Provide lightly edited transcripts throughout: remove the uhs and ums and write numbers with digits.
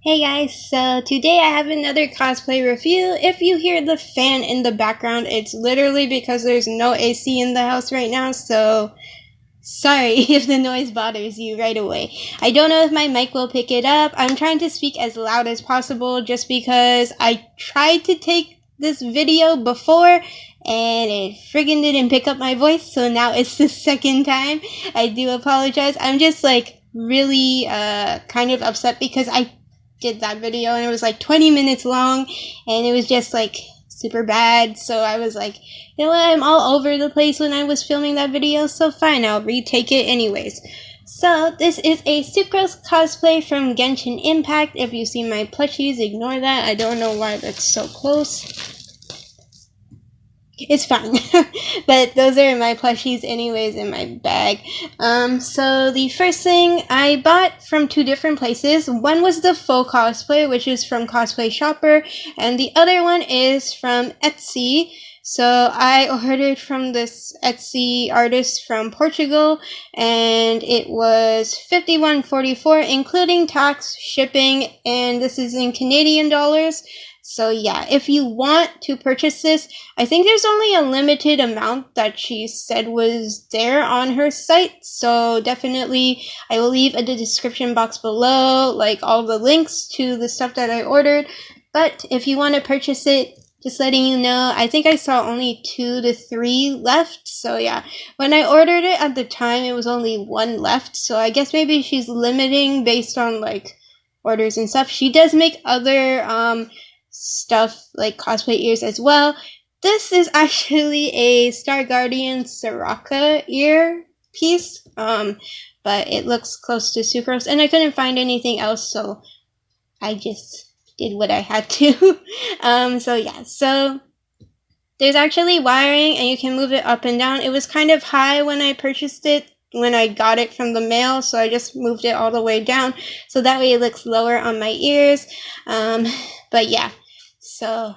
Hey guys, so today I have another cosplay review. If you hear the fan in the background, it's literally because there's no AC in the house right now, so sorry if the noise bothers you right away. I don't know if my mic will pick it up. I'm trying to speak as loud as possible just because I tried to take this video before and it friggin' didn't pick up my voice, so now it's the second time. I do apologize. I'm just really kind of upset because I did that video and it was like 20 minutes long and it was just super bad, so I was like, you know what, I'm all over the place when I was filming that video, so fine, I'll retake it anyways. So this is a Sucrose cosplay from Genshin Impact. If you see my plushies, ignore that. I don't know why that's so close. It's fine. But those are my plushies anyways in my bag. So the first thing I bought from two different places. One was the faux cosplay, which is from Cosplay Shopper, and the other one is from Etsy. So I ordered from this Etsy artist from Portugal, and it was $51.44, including tax, shipping, and this is in Canadian dollars. So yeah, if you want to purchase this, I think there's only a limited amount that she said was there on her site. So definitely, I will leave in the description box below, all the links to the stuff that I ordered. But if you want to purchase it, just letting you know, I think I saw only 2 to 3 left. So yeah, when I ordered it at the time, it was only 1 left. So I guess maybe she's limiting based on orders and stuff. She does make other stuff like cosplay ears as well. This is actually a Star Guardian Soraka ear piece, but it looks close to Sucrose, and I couldn't find anything else, so I just did what I had to. So yeah, so there's actually wiring, and you can move it up and down. It was kind of high when I purchased it, when I got it from the mail, so I just moved it all the way down, so that way it looks lower on my ears. But yeah, so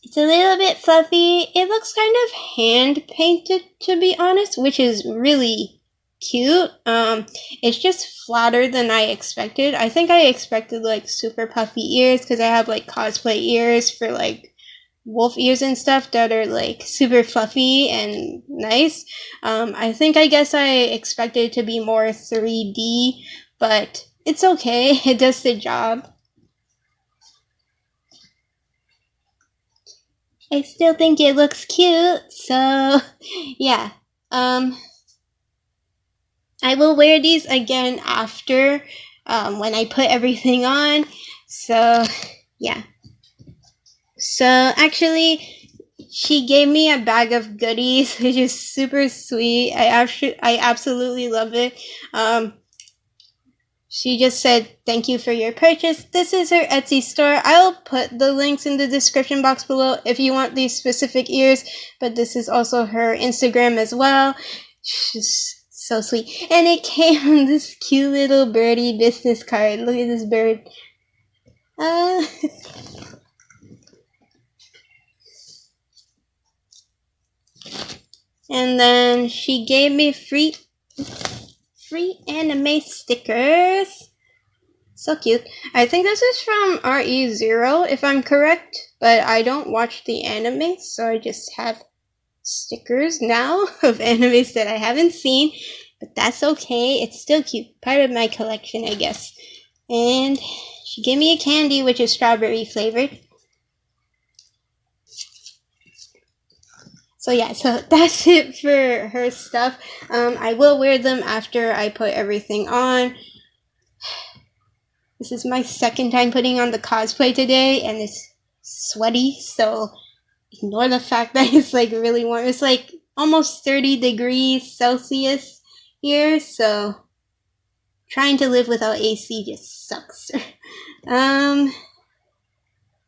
it's a little bit fluffy. It looks kind of hand painted, to be honest, which is really cute. It's just flatter than I expected. I think I expected super puffy ears because I have cosplay ears for wolf ears and stuff that are super fluffy and nice. I guess I expected it to be more 3D, but it's okay. It does the job. I still think it looks cute, so yeah. I will wear these again after when I put everything on. So yeah. So actually, she gave me a bag of goodies, which is super sweet. I absolutely love it. She just said, thank you for your purchase. This is her Etsy store. I'll put the links in the description box below if you want these specific ears, but this is also her Instagram as well. She's so sweet. And it came on this cute little birdie business card. Look at this bird. And then she gave me free anime stickers. So cute. I think this is from RE0 if I'm correct, but I don't watch the anime, so I just have stickers now of animes that I haven't seen, but that's okay. It's still cute. Part of my collection, I guess. And she gave me a candy, which is strawberry flavored. So yeah, so that's it for her stuff. I will wear them after I put everything on. This is my second time putting on the cosplay today, and it's sweaty, so ignore the fact that it's really warm. It's almost 30 degrees Celsius here, so trying to live without AC just sucks.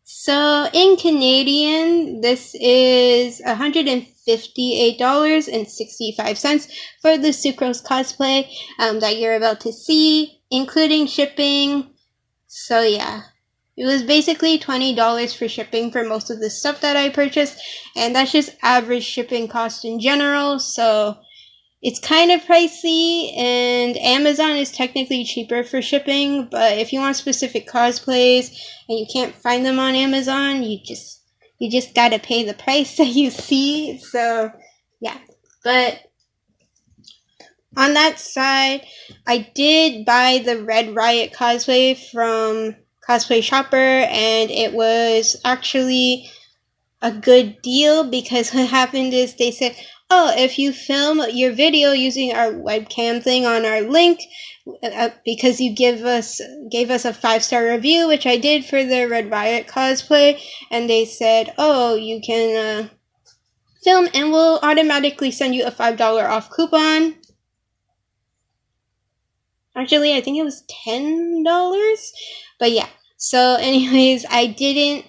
So in Canadian, this is $158.65 for the Sucrose cosplay that you're about to see, including shipping. So yeah, it was basically $20 for shipping for most of the stuff that I purchased, and that's just average shipping cost in general. So it's kind of pricey, and Amazon is technically cheaper for shipping, but if you want specific cosplays and you can't find them on Amazon, you just gotta pay the price that you see. So yeah, but on that side, I did buy the Red Riot cosplay from Cosplay Shopper, and it was actually a good deal because what happened is they said, oh, if you film your video using our webcam thing on our link, because you gave us a 5-star review, which I did for the Red Riot cosplay, and they said, oh, you can film and we'll automatically send you a $5 off coupon. Actually, I think it was $10. But yeah. So anyways, I didn't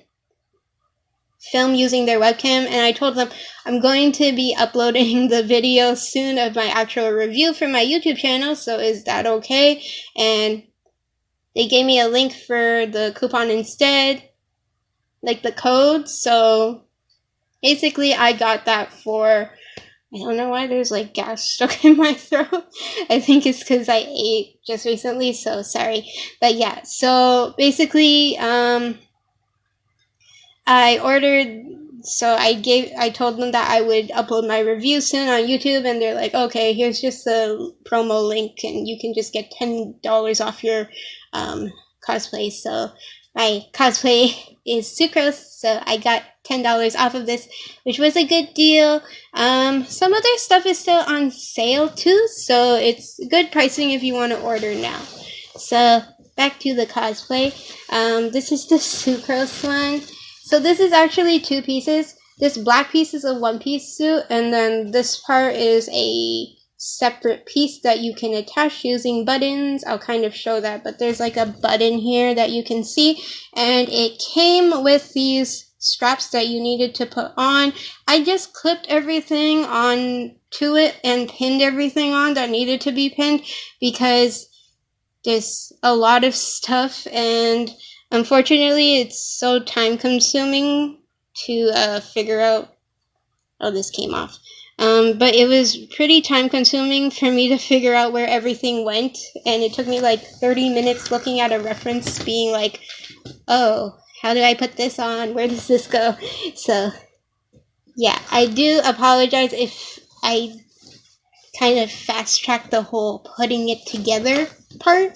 film using their webcam, and I told them I'm going to be uploading the video soon of my actual review for my YouTube channel, so is that okay? And they gave me a link for the coupon instead, like the code. So basically I got that for, I don't know why there's like gas stuck in my throat. I think it's because I ate just recently, so sorry. But yeah, so basically I ordered, so I told them that I would upload my review soon on YouTube, and they're like, okay, here's just the promo link, and you can just get $10 off your cosplay. So my cosplay is Sucrose, so I got $10 off of this, which was a good deal. Some other stuff is still on sale too, so it's good pricing if you want to order now. So back to the cosplay. This is the Sucrose one. So this is actually 2 pieces. This black piece is a 1-piece suit, and then this part is a separate piece that you can attach using buttons. I'll kind of show that, but there's like a button here that you can see, and it came with these straps that you needed to put on. I just clipped everything on to it and pinned everything on that needed to be pinned because there's a lot of stuff, and unfortunately it's so time consuming to figure out. Oh, this came off. But it was pretty time consuming for me to figure out where everything went, and it took me like 30 minutes looking at a reference being like, oh, how do I put this on? Where does this go? So yeah, I do apologize if I kind of fast-tracked the whole putting it together part.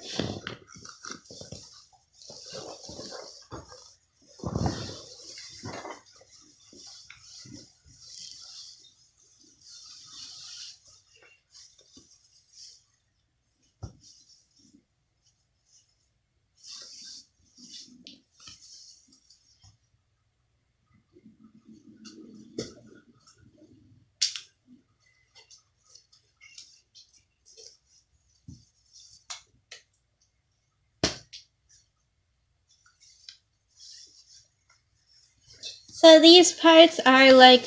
So these parts are like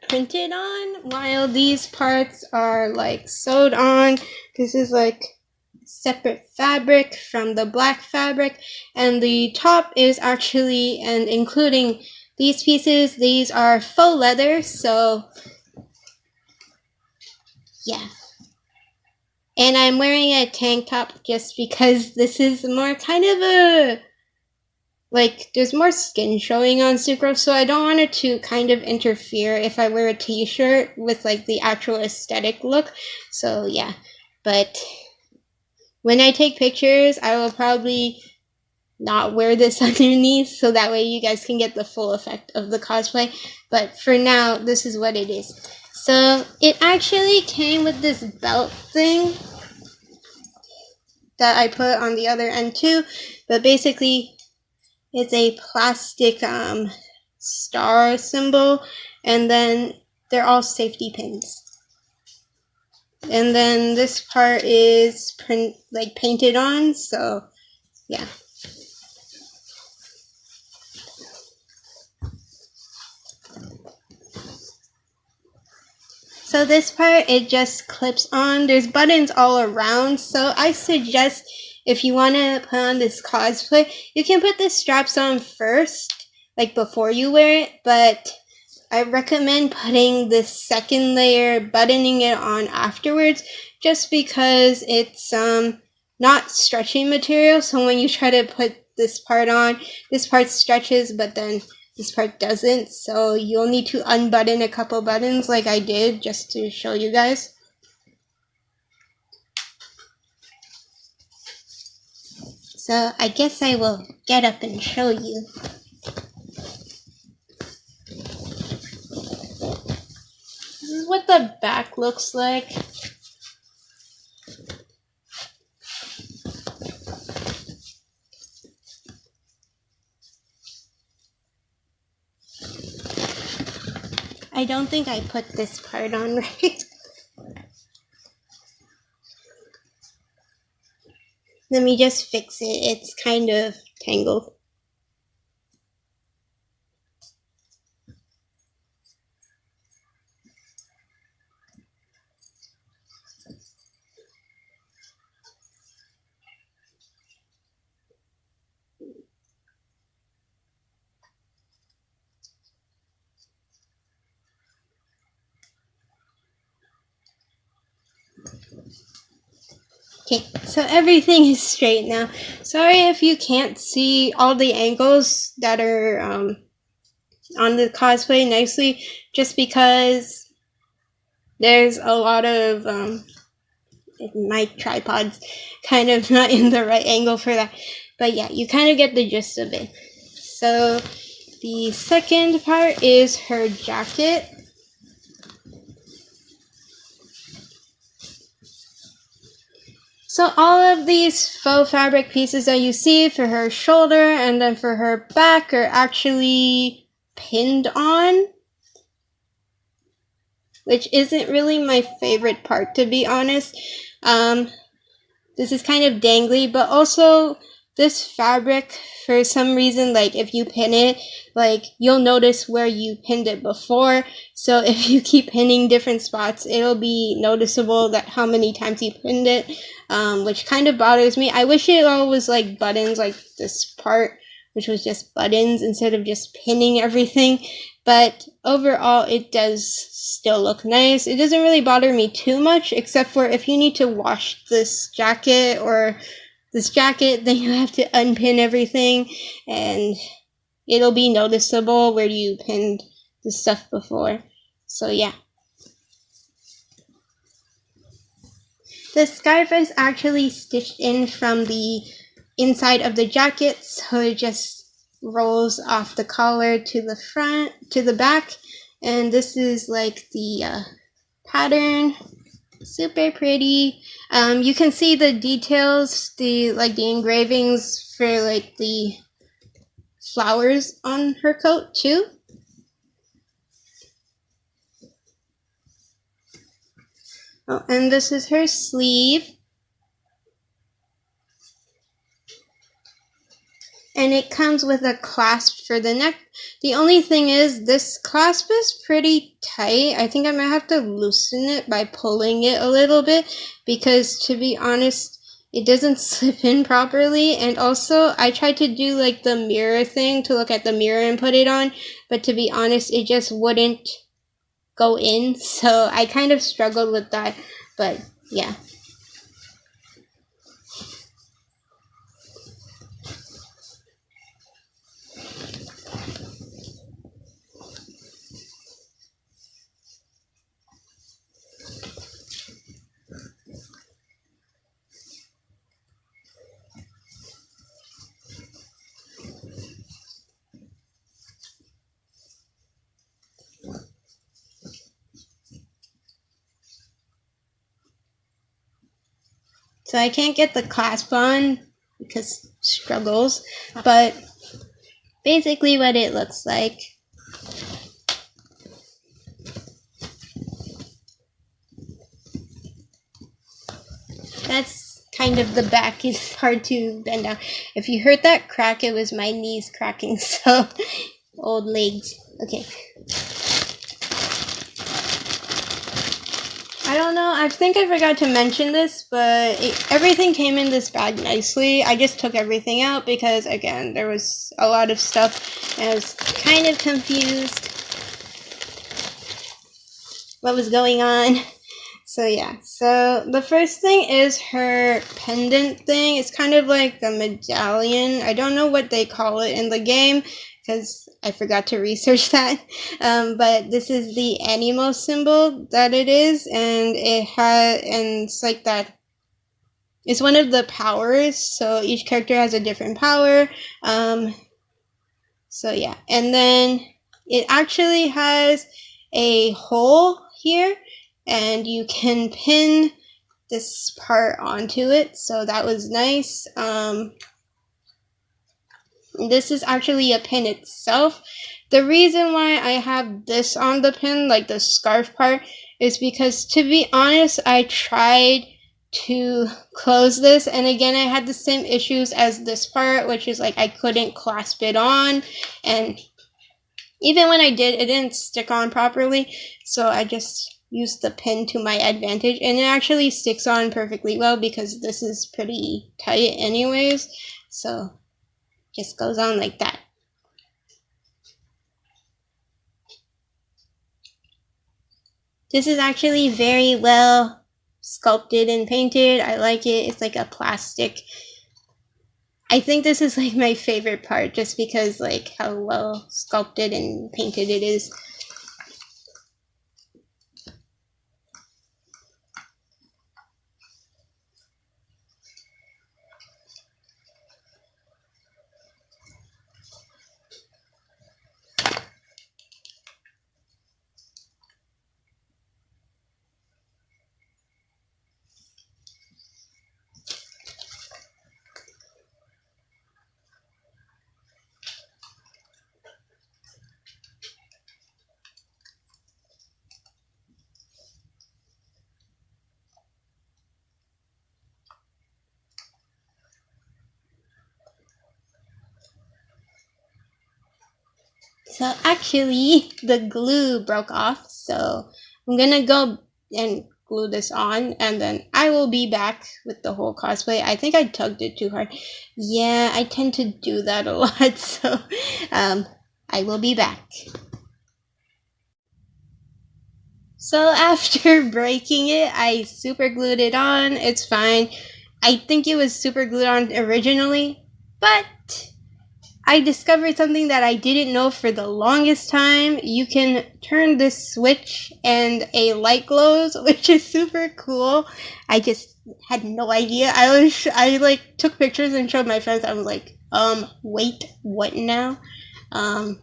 printed on, while these parts are like sewed on. This is like separate fabric from the black fabric, and the top is actually, and including these pieces, these are faux leather, so yeah. And I'm wearing a tank top just because this is more kind of a, like, there's more skin showing on Sucrose, so I don't want it to kind of interfere if I wear a t-shirt with, like, the actual aesthetic look. So, yeah. But when I take pictures, I will probably not wear this underneath, so that way you guys can get the full effect of the cosplay. But for now, this is what it is. So, it actually came with this belt thing that I put on the other end too, but basically it's a plastic star symbol, and then they're all safety pins. And then this part is painted on, so yeah. So this part, it just clips on. There's buttons all around, so I suggest if you want to put on this cosplay, you can put the straps on first, like before you wear it, but I recommend putting the second layer, buttoning it on afterwards, just because it's not stretchy material. So when you try to put this part on, this part stretches, but then this part doesn't. So you'll need to unbutton a couple buttons like I did just to show you guys. So I guess I will get up and show you. This is what the back looks like. I don't think I put this part on right. Let me just fix it. It's kind of tangled. Okay, so everything is straight now. Sorry if you can't see all the angles that are on the cosplay nicely, just because there's a lot of my tripod's kind of not in the right angle for that. But yeah, you kind of get the gist of it. So the second part is her jacket. So all of these faux fabric pieces that you see for her shoulder and then for her back are actually pinned on, which isn't really my favorite part, to be honest. This is kind of dangly, but also this fabric, for some reason, like if you pin it, like you'll notice where you pinned it before. So if you keep pinning different spots, it'll be noticeable that how many times you pinned it, which kind of bothers me. I wish it all was like buttons, like this part, which was just buttons instead of just pinning everything. But overall, it does still look nice. It doesn't really bother me too much, except for if you need to wash this jacket or this jacket, then you have to unpin everything, and it'll be noticeable where you pinned the stuff before. So yeah. The scarf is actually stitched in from the inside of the jacket, so it just rolls off the collar to the front, to the back, and this is like the pattern. Super pretty. You can see the details, the engravings for like the flowers on her coat too. Oh, and this is her sleeve. And it comes with a clasp for the neck. The only thing is, this clasp is pretty tight. I think I might have to loosen it by pulling it a little bit, because to be honest, it doesn't slip in properly. And also, I tried to do like the mirror thing to look at the mirror and put it on, but to be honest, it just wouldn't go in. So I kind of struggled with that, but yeah. So I can't get the clasp on because struggles, but basically what it looks like. That's kind of the back. Is hard to bend down. If you heard that crack, it was my knees cracking, so old legs. Okay. I don't know, I think I forgot to mention this, but everything came in this bag nicely. I just took everything out because, again, there was a lot of stuff and I was kind of confused. what was going on. So yeah, so the first thing is her pendant thing. It's kind of like a medallion. I don't know what they call it in the game because I forgot to research that. But this is the animo symbol that it is, and it's like that. It's one of the powers, so each character has a different power. So yeah, and then it actually has a hole here, and you can pin this part onto it, so that was nice. This is actually a pin itself. The reason why I have this on the pin, like the scarf part, is because, to be honest, I tried to close this, and again I had the same issues as this part, which is like I couldn't clasp it on, and even when I did, it didn't stick on properly, so I just used the pin to my advantage, and it actually sticks on perfectly well because this is pretty tight anyways, so just goes on like that. This is actually very well sculpted and painted. I like it. It's like a plastic. I think this is like my favorite part just because like how well sculpted and painted it is. So actually, the glue broke off, so I'm gonna go and glue this on, and then I will be back with the whole cosplay. I think I tugged it too hard. Yeah, I tend to do that a lot, so I will be back. So after breaking it, I super glued it on. It's fine. I think it was super glued on originally, but I discovered something that I didn't know for the longest time. You can turn this switch and a light glows, which is super cool. I just had no idea. I like took pictures and showed my friends. I was like, wait, what now? I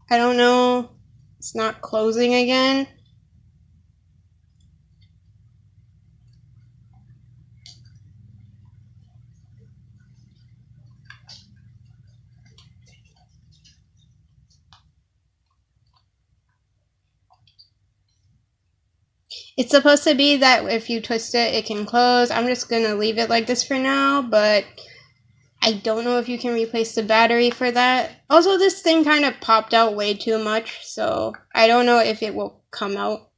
don't know. It's not closing again. It's supposed to be that if you twist it, it can close. I'm just gonna leave it like this for now, but I don't know if you can replace the battery for that. Also, this thing kind of popped out way too much, so I don't know if it will come out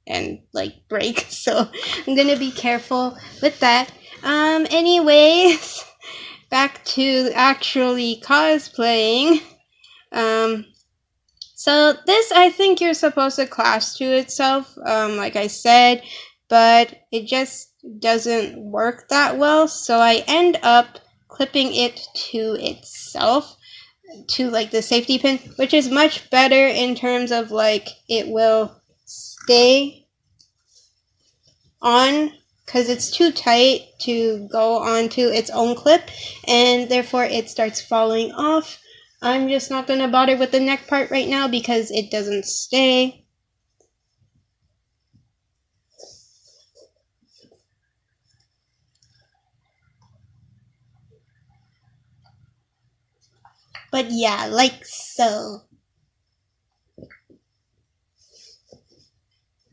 and like break. So I'm gonna be careful with that. Anyways, back to actually cosplaying. So this, I think you're supposed to clasp to itself, like I said, but it just doesn't work that well. So I end up clipping it to itself, to like the safety pin, which is much better in terms of like it will stay on because it's too tight to go onto its own clip, and therefore it starts falling off. I'm just not going to bother with the neck part right now because it doesn't stay. But yeah, like so.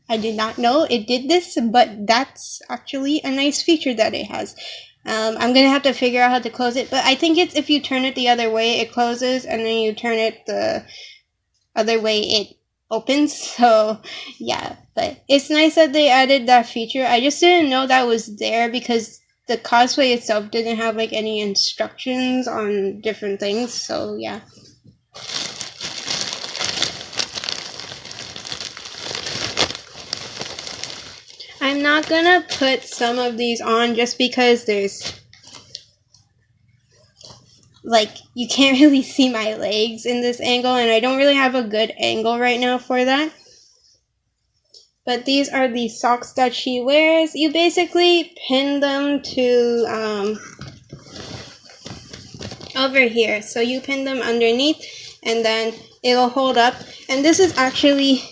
I did not know it did this, but that's actually a nice feature that it has. I'm going to have to figure out how to close it, but I think it's if you turn it the other way, it closes, and then you turn it the other way, it opens. So yeah, but it's nice that they added that feature. I just didn't know that was there because the cosplay itself didn't have like any instructions on different things. So yeah. not gonna put some of these on just because there's, like, you can't really see my legs in this angle, and I don't really have a good angle right now for that. But these are the socks that she wears. You basically pin them to over here. So you pin them underneath and then it'll hold up. And this is actually,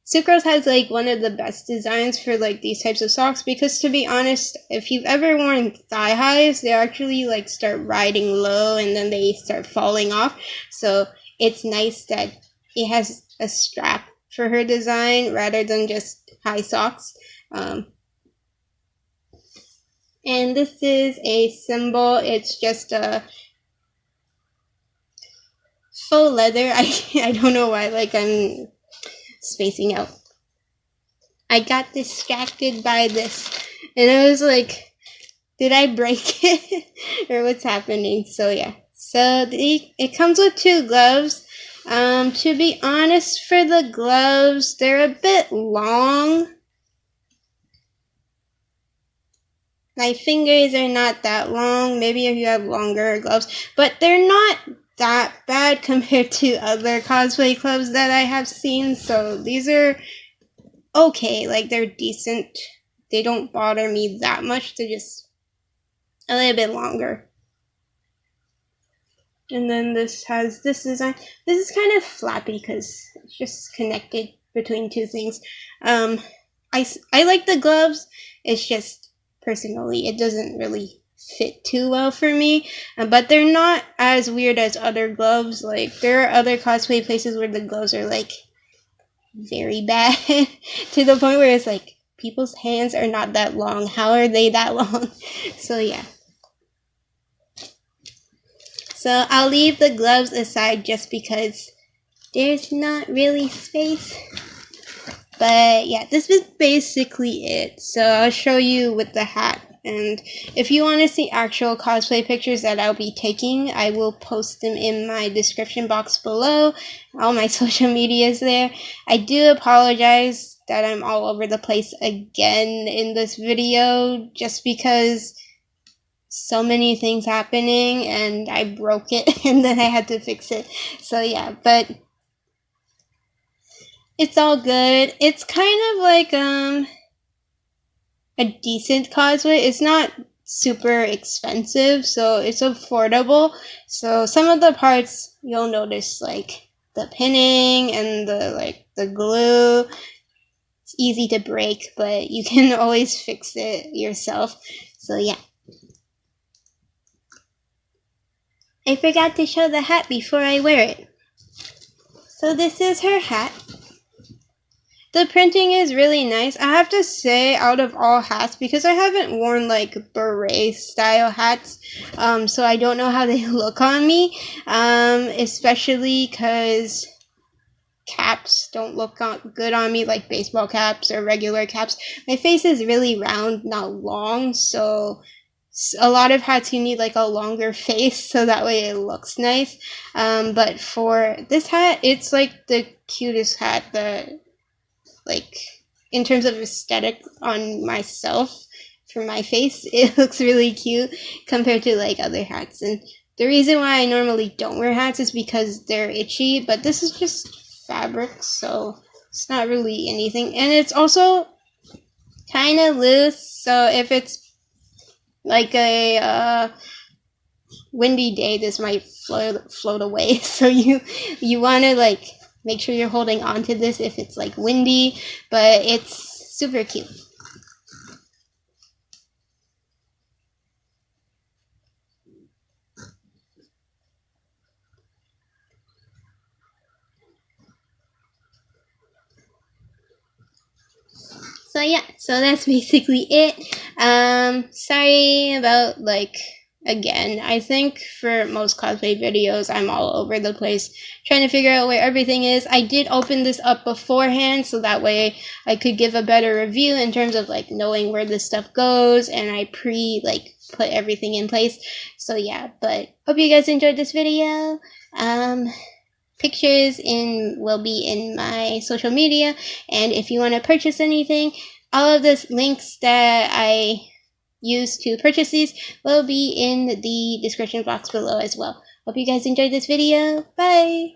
Sucrose has like one of the best designs for like these types of socks, because to be honest, if you've ever worn thigh highs, they actually like start riding low and then they start falling off. So it's nice that it has a strap for her design rather than just high socks. And this is a symbol. It's just a faux leather. I don't know why, like, I'm spacing out. I got distracted by this and I was like, did I break it or what's happening? So yeah, so it comes with 2 gloves. To be honest, for the gloves, they're a bit long. My fingers are not that long. Maybe if you have longer gloves, but they're not that bad compared to other cosplay gloves that I have seen. So these are okay, like they're decent. They don't bother me that much. They're just a little bit longer. And then this has this design. This is kind of flappy because it's just connected between 2 things. I like the gloves. It's just, personally, it doesn't really fit too well for me. But they're not as weird as other gloves. Like, there are other cosplay places where the gloves are like very bad to the point where it's like, people's hands are not that long. How are they that long? So yeah. So I'll leave the gloves aside just because there's not really space. But yeah, this is basically it. So I'll show you with the hat. And if you want to see actual cosplay pictures that I'll be taking, I will post them in my description box below. All my social media is there. I do apologize that I'm all over the place again in this video, just because so many things happening and I broke it and then I had to fix it. So yeah, but it's all good. It's kind of like a decent cosplay. It's not super expensive, so it's affordable. So some of the parts you'll notice, like the pinning and the glue, it's easy to break, but you can always fix it yourself. So yeah. I forgot to show the hat before I wear it. So this is her hat. The printing is really nice. I have to say, out of all hats, because I haven't worn like beret style hats, so I don't know how they look on me, especially because caps don't look good on me, like baseball caps or regular caps. My face is really round, not long, so a lot of hats you need like a longer face so that way it looks nice. But for this hat, it's like the cutest hat that, like, in terms of aesthetic on myself, for my face, it looks really cute compared to like other hats. And the reason why I normally don't wear hats is because they're itchy, but this is just fabric, so it's not really anything. And it's also kind of loose, so if it's like a windy day, this might float away. So you want to like make sure you're holding on to this if it's like windy, but it's super cute. So yeah, so that's basically it. Sorry about, like, again, I think for most cosplay videos, I'm all over the place trying to figure out where everything is. I did open this up beforehand, so that way I could give a better review in terms of, like, knowing where this stuff goes, and I put everything in place. So yeah, but hope you guys enjoyed this video. Pictures will be in my social media, and if you want to purchase anything, All of the links that I use to purchase these will be in the description box below as well. Hope you guys enjoyed this video. Bye!